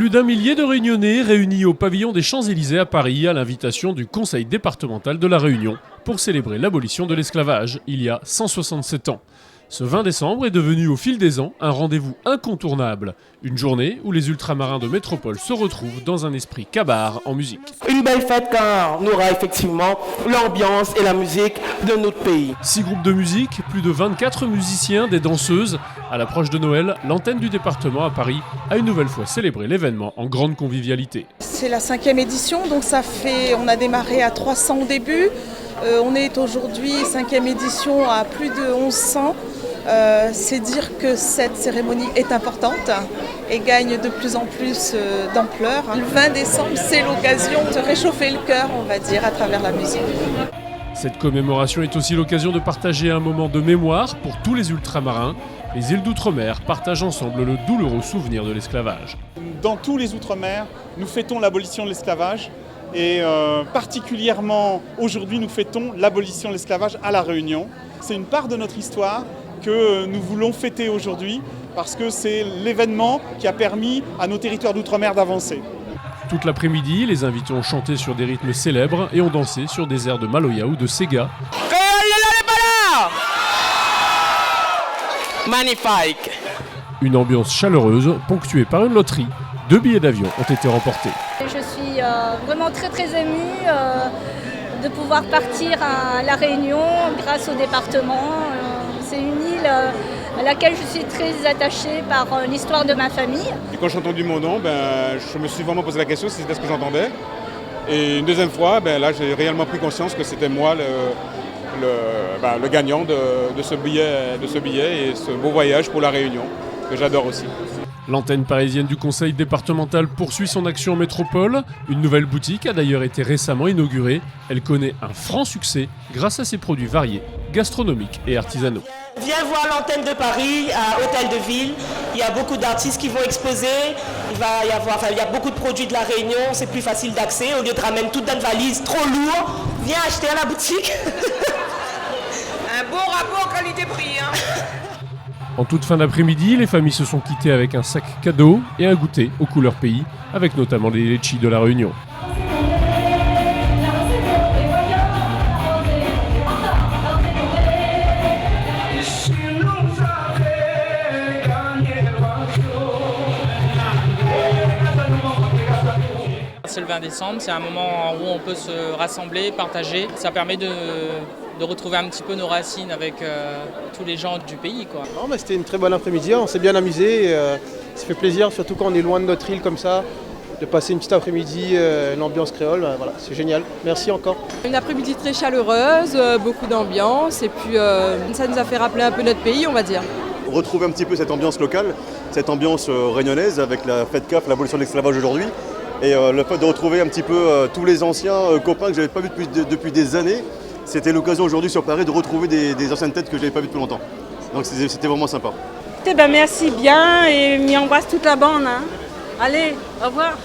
Plus d'un millier de Réunionnais réunis au pavillon des Champs-Élysées à Paris à l'invitation du Conseil départemental de la Réunion pour célébrer l'abolition de l'esclavage il y a 167 ans. Ce 20 décembre est devenu au fil des ans un rendez-vous incontournable. Une journée où les ultramarins de métropole se retrouvent dans un esprit cabare en musique. Une belle fête car on aura effectivement l'ambiance et la musique de notre pays. 6 groupes de musique, plus de 24 musiciens, des danseuses. À l'approche de Noël, l'antenne du département à Paris a une nouvelle fois célébré l'événement en grande convivialité. C'est la 5e édition, donc on a démarré à 300 au début. On est aujourd'hui 5e édition à plus de 1100. C'est dire que cette cérémonie est importante et gagne de plus en plus d'ampleur. Le 20 décembre, c'est l'occasion de réchauffer le cœur, on va dire, à travers la musique. Cette commémoration est aussi l'occasion de partager un moment de mémoire pour tous les ultramarins. Les îles d'outre-mer partagent ensemble le douloureux souvenir de l'esclavage. Dans tous les outre-mer, nous fêtons l'abolition de l'esclavage. Et particulièrement aujourd'hui, nous fêtons l'abolition de l'esclavage à La Réunion. C'est une part de notre histoire que nous voulons fêter aujourd'hui parce que c'est l'événement qui a permis à nos territoires d'outre-mer d'avancer. Toute l'après-midi, les invités ont chanté sur des rythmes célèbres et ont dansé sur des airs de Maloya ou de Sega. Magnifique! Une ambiance chaleureuse ponctuée par une loterie. 2 billets d'avion ont été remportés. Je suis vraiment très émue de pouvoir partir à La Réunion grâce au département. C'est une île à laquelle je suis très attachée par l'histoire de ma famille. Et quand j'ai entendu mon nom, je me suis vraiment posé la question si c'était ce que j'entendais. Et une deuxième fois, là j'ai réellement pris conscience que c'était moi le gagnant de ce billet et ce beau voyage pour La Réunion, que j'adore aussi. L'antenne parisienne du conseil départemental poursuit son action en métropole. Une nouvelle boutique a d'ailleurs été récemment inaugurée. Elle connaît un franc succès grâce à ses produits variés, gastronomiques et artisanaux. Viens voir l'antenne de Paris à Hôtel de Ville. Il y a beaucoup d'artistes qui vont exposer. Il y a beaucoup de produits de La Réunion. C'est plus facile d'accès. Au lieu de ramener tout dans une valise trop lourd, viens acheter à la boutique. Un bon rapport qualité-prix. En toute fin d'après-midi, les familles se sont quittées avec un sac cadeau et un goûter aux couleurs pays, avec notamment les litchis de La Réunion. C'est le 20 décembre, c'est un moment où on peut se rassembler, partager. Ça permet de retrouver un petit peu nos racines avec tous les gens du pays, quoi. C'était une très bonne après-midi, on s'est bien amusé. Ça fait plaisir, surtout quand on est loin de notre île comme ça, de passer une petite après-midi, l'ambiance créole, voilà, c'est génial. Merci encore. Une après-midi très chaleureuse, beaucoup d'ambiance et puis ça nous a fait rappeler un peu notre pays, on va dire. Retrouver un petit peu cette ambiance locale, cette ambiance réunionnaise avec la fête CAF, l'abolition de l'esclavage aujourd'hui. Et le fait de retrouver un petit peu tous les anciens copains que je n'avais pas vus depuis des années, c'était l'occasion aujourd'hui sur Paris de retrouver des anciennes têtes que je n'avais pas vues depuis longtemps. Donc c'était vraiment sympa. Merci bien et m'y embrasse toute la bande. Allez, au revoir.